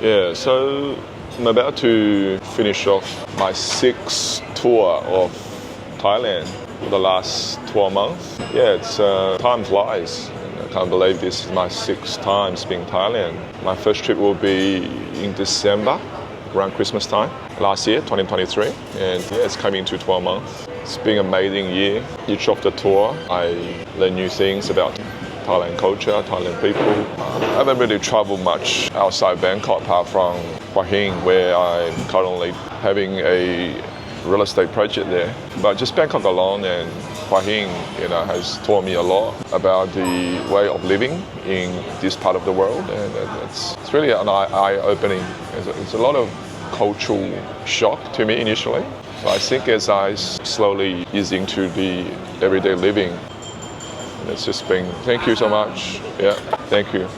Yeah, so I'm about to finish off my sixth tour of Thailand for the last 12 months. Yeah, time flies. I can't believe this is my sixth time being Thailand. My first trip will be in December, around Christmas time, last year, 2023. And yeah, it's coming to 12 months. It's been an amazing year. Each of the tour, I learn new things about Thailand culture, Thailand people. I haven't really traveled much outside Bangkok apart from Hua Hin, where I'm currently having a real estate project there. But just Bangkok alone and Hua Hin, has taught me a lot about the way of living in this part of the world, and it's really an eye-opening. It's a lot of cultural shock to me initially. But I think as I slowly ease into the everyday living, it's just been, thank you so much. Yeah, thank you.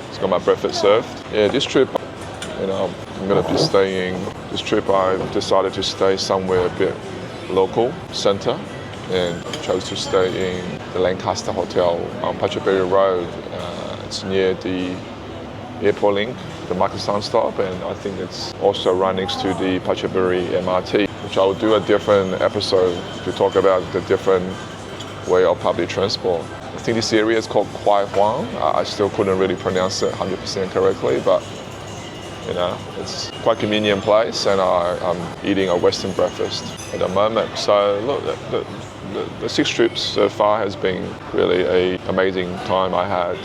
It's got my breakfast served. Yeah, this trip, I'm going to be staying. This trip I decided to stay somewhere a bit local, center, and chose to stay in the Lancaster Hotel on Pachelbel Road. It's near the airport link, the Microsoft stop, and I think it's also right next to the Pachelbel MRT, which I will do a different episode to talk about the different way of public transport. I think this area is called Kwai Huang. I still couldn't really pronounce it 100% correctly, but it's quite a convenient place, and I'm eating a Western breakfast at the moment. So look, the 6 trips so far has been really an amazing time I had.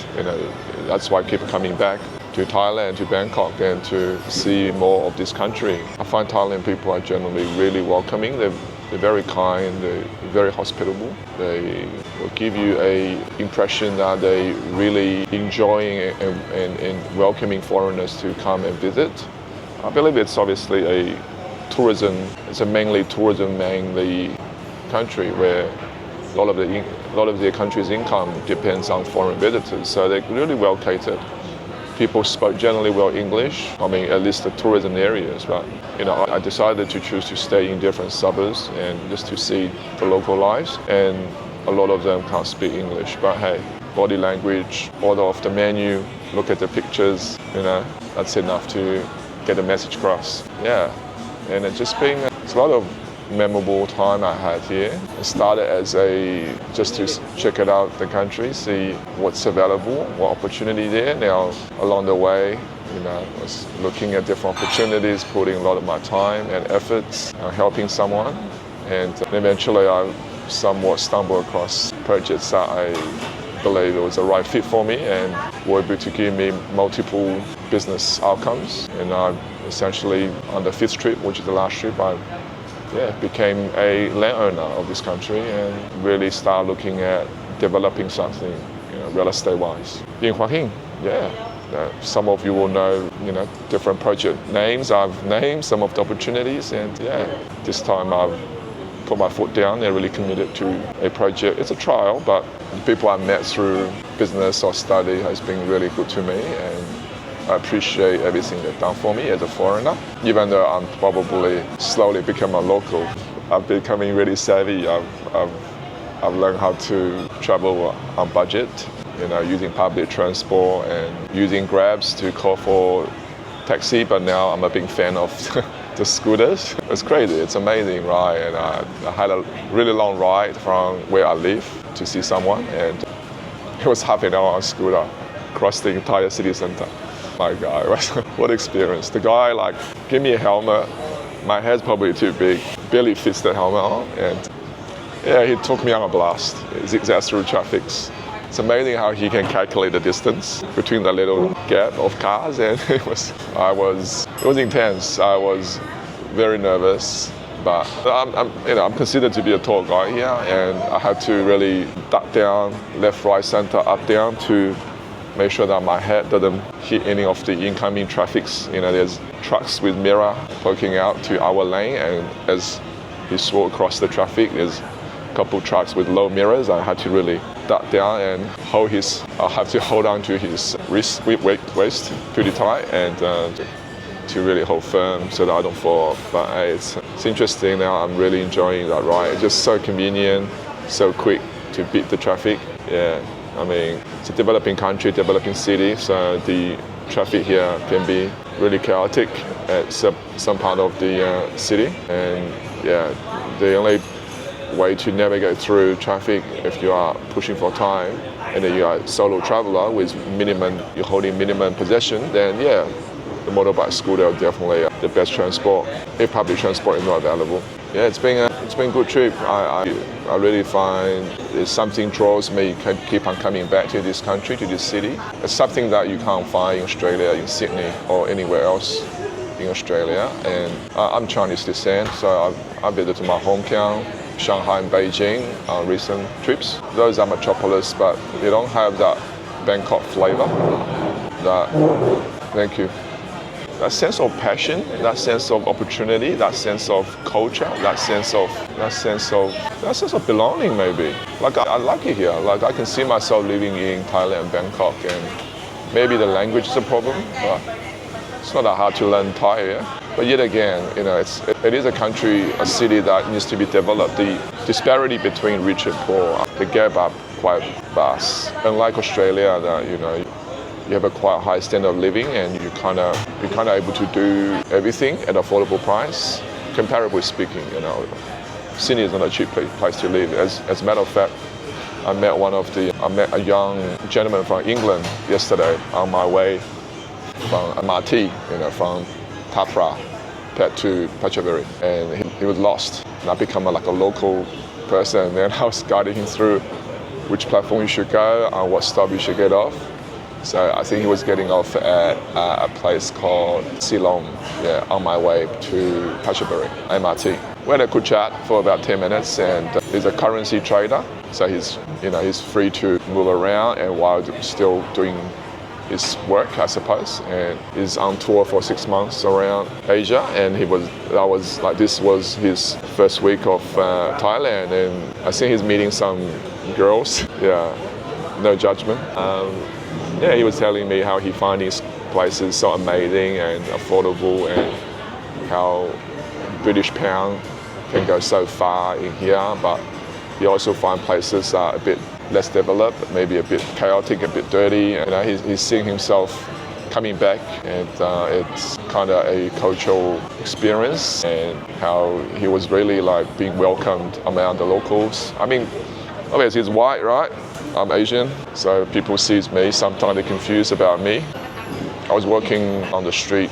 That's why I keep coming back to Thailand, to Bangkok, and to see more of this country. I find Thailand people are generally really welcoming. They're very kind, they're very hospitable. They will give you an impression that they really enjoying and welcoming foreigners to come and visit. I believe it's obviously it's a mainly tourism country where a lot of the country's income depends on foreign visitors. So they're really well catered. People spoke generally well English, at least the tourism areas, but I decided to choose to stay in different suburbs and just to see the local lives, and a lot of them can't speak English, but hey, body language, order off the menu, look at the pictures, that's enough to get the message across. Yeah, and it's a lot of memorable time I had here. It started as just to check it out the country, see what's available, what opportunity there. Now along the way, I was looking at different opportunities, putting a lot of my time and efforts, helping someone, and eventually I somewhat stumbled across projects that I believe it was the right fit for me and were able to give me multiple business outcomes. And I essentially, on the 5th trip, which is the last trip, I became a landowner of this country and really started looking at developing something, real estate-wise. In Hua Hin, some of you will know, different project names. I've named some of the opportunities, and this time I've put my foot down and really committed to a project. It's a trial, but the people I met through business or study has been really good to me, and I appreciate everything they've done for me as a foreigner. Even though I'm probably slowly becoming a local, I'm becoming really savvy. I've learned how to travel on budget, using public transport and using Grabs to call for taxi, but now I'm a big fan of the scooters. It's crazy, it's amazing ride, and I had a really long ride from where I live to see someone, and it was half an hour on scooter across the entire city center. My God, what experience. The guy give me a helmet. My head's probably too big, barely fits the helmet on. And he took me on a blast. He zigzagged through traffic. It's amazing how he can calculate the distance between the little gap of cars, and it was intense. I was very nervous, but I'm considered to be a tall guy here, and I had to really duck down, left, right, center, up, down to make sure that my head doesn't hit any of the incoming traffics. There's trucks with mirror poking out to our lane, and as he swore across the traffic, there's a couple trucks with low mirrors. I had to really duck down and I have to hold on to his waist pretty tight, and to really hold firm so that I don't fall off. But it's interesting now. I'm really enjoying that ride. It's just so convenient, so quick to beat the traffic. It's a developing country, developing city, so the traffic here can be really chaotic at some part of the city, and yeah, the only way to navigate through traffic if you are pushing for time and then you are a solo traveler with you're holding minimum possession, then yeah, the motorbike scooter are definitely the best transport if public transport is not available. Yeah, it's been a good trip. I really find there's something draws me keep on coming back to this country, to this city. It's something that you can't find in Australia, in Sydney or anywhere else in Australia. And I'm Chinese descent, so I've visited my hometown, Shanghai and Beijing on recent trips. Those are metropolis, but they don't have that Bangkok flavor. Thank you. That sense of passion, that sense of opportunity, that sense of culture, that sense of belonging maybe. Like I like it here. Like I can see myself living in Thailand, Bangkok, and maybe the language is a problem, but it's not that hard to learn Thai here. But yet again, it is a country, a city that needs to be developed. The disparity between rich and poor, the gap are quite vast. Unlike Australia, that you have a quite high standard of living, and you're kind of able to do everything at affordable price. Comparably speaking, Sydney is not a cheap place to live. As a matter of fact, I met a young gentleman from England yesterday on my way from MRT, from Tapra to Pachaburi, and he was lost. And I become like a local person, and then I was guiding him through which platform you should go and what stop you should get off. So I think he was getting off at a place called Silom, on my way to Pachaburi, MRT. We had a good chat for about 10 minutes, and he's a currency trader, so he's free to move around and while still doing his work, I suppose. And he's on tour for 6 months around Asia, and this was his first week of Thailand, and I think he's meeting some girls. No judgment. He was telling me how he finds these places so amazing and affordable, and how British pound can go so far in here, but you also find places that are a bit less developed, maybe a bit chaotic, a bit dirty. And he's seeing himself coming back, and it's kind of a cultural experience, and how he was really like being welcomed among the locals. I mean, obviously he's white, right? I'm Asian, so people see me, sometimes they're confused about me. I was walking on the street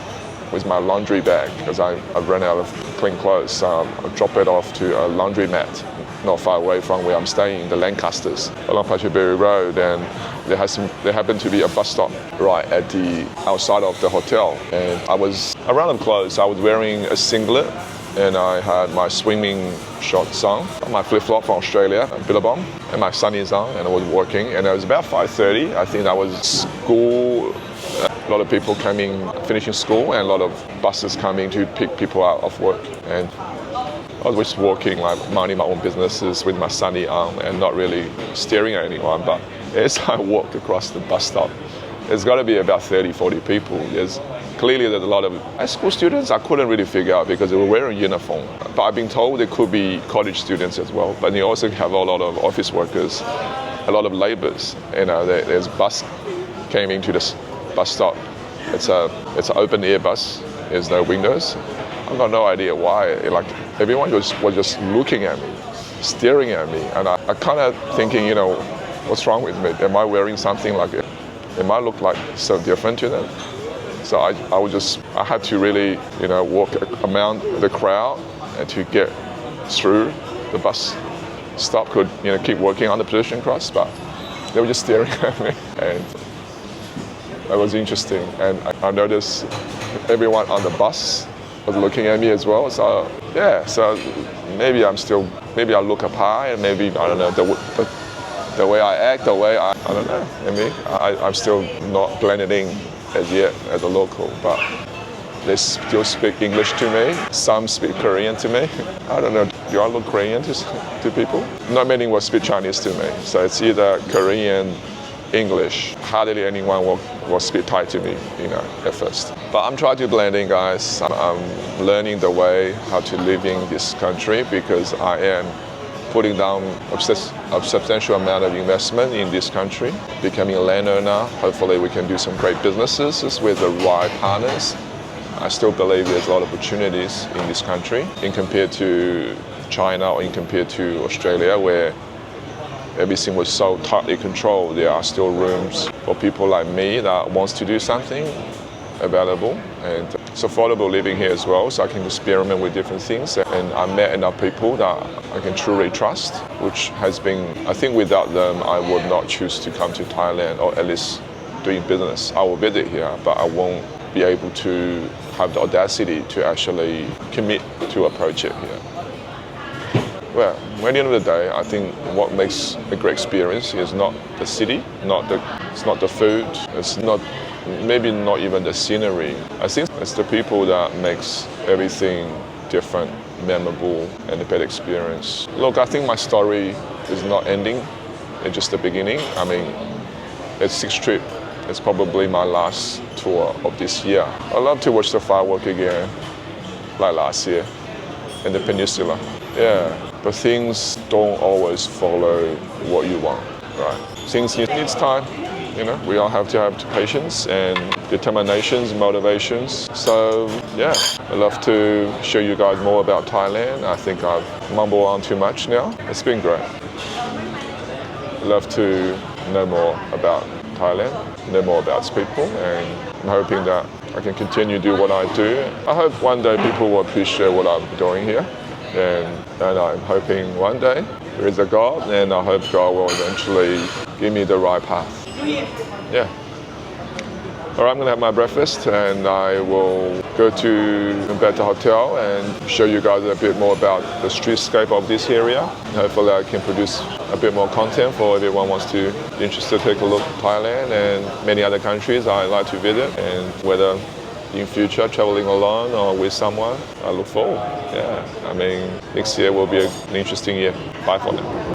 with my laundry bag because I've run out of clean clothes, so I dropped it off to a laundromat not far away from where I'm staying, the Lancasters, along Pachaburi Road, and there happened to be a bus stop right at the outside of the hotel, and I was around them clothes. I was wearing a singlet, and I had my swimming shorts on, my flip-flop from Australia, a Billabong, and my sunnies on, and I was walking, and it was about 5:30. I think that was school. A lot of people finishing school, and a lot of buses coming to pick people out of work. And I was just walking, like minding my own businesses with my sunny on and not really staring at anyone. But as I walked across the bus stop, there's got to be about 30, 40 people. Clearly there's a lot of high school students. I couldn't really figure out because they were wearing uniform. But I've been told there could be college students as well. But you also have a lot of office workers, a lot of labourers. There's bus came into this bus stop. It's an open air bus. There's no windows. I've got no idea why. Like everyone was just looking at me, staring at me, and I kind of thinking, what's wrong with me? Am I wearing something like it? Am I look like so different to them? So I had to really, walk around the crowd and to get through the bus stop. Could keep working on the pedestrian cross, but they were just staring at me, and that was interesting. And I noticed everyone on the bus was looking at me as well. So so maybe I look up high, and maybe I don't know the way I act, I don't know. Maybe I'm still not blended in as yet as a local, but they still speak English to me. Some speak Korean to me. I don't know. Do I look Korean to people? Not many will speak Chinese to me. So it's either Korean, English. Hardly anyone will speak Thai to me, at first. But I'm trying to blend in, guys. I'm learning the way how to live in this country because I am putting down a substantial amount of investment in this country, becoming a landowner. Hopefully we can do some great businesses with the right partners I still believe there's a lot of opportunities in this country in compared to China or in compared to Australia, where everything was so tightly controlled. There are still rooms for people like me that wants to do something available, and it's affordable living here as well, so I can experiment with different things. And I met enough people that I can truly trust, which has been, I think without them, I would not choose to come to Thailand, or at least doing business. I will visit here, but I won't be able to have the audacity to actually commit to approach it here. Well, at the end of the day, I think what makes a great experience is not the city, it's not the food, it's not maybe not even the scenery. I think it's the people that makes everything different, memorable, and a better experience. Look, I think my story is not ending, it's just the beginning. I mean, it's sixth trip. It's probably my last tour of this year. I love to watch the firework again, like last year in the peninsula. Yeah, but things don't always follow what you want, right? Things need time, you know. We all have to have patience and determinations, motivations. So yeah, I'd love to show you guys more about Thailand. I think I've mumbled on too much now. It's been great. I'd love to know more about Thailand, know more about its people, and I'm hoping that I can continue to do what I do. I hope one day people will appreciate what I'm doing here, and I'm hoping one day there is a God, and I hope God will eventually give me the right path. Yeah. All right, I'm gonna have my breakfast, and I will go back to the hotel and show you guys a bit more about the streetscape of this area. Hopefully I can produce a bit more content for everyone who wants to be interested to take a look at Thailand and many other countries I'd like to visit, and whether in future traveling alone or with someone, I look forward. Yeah, I mean, next year will be an interesting year. Bye for now.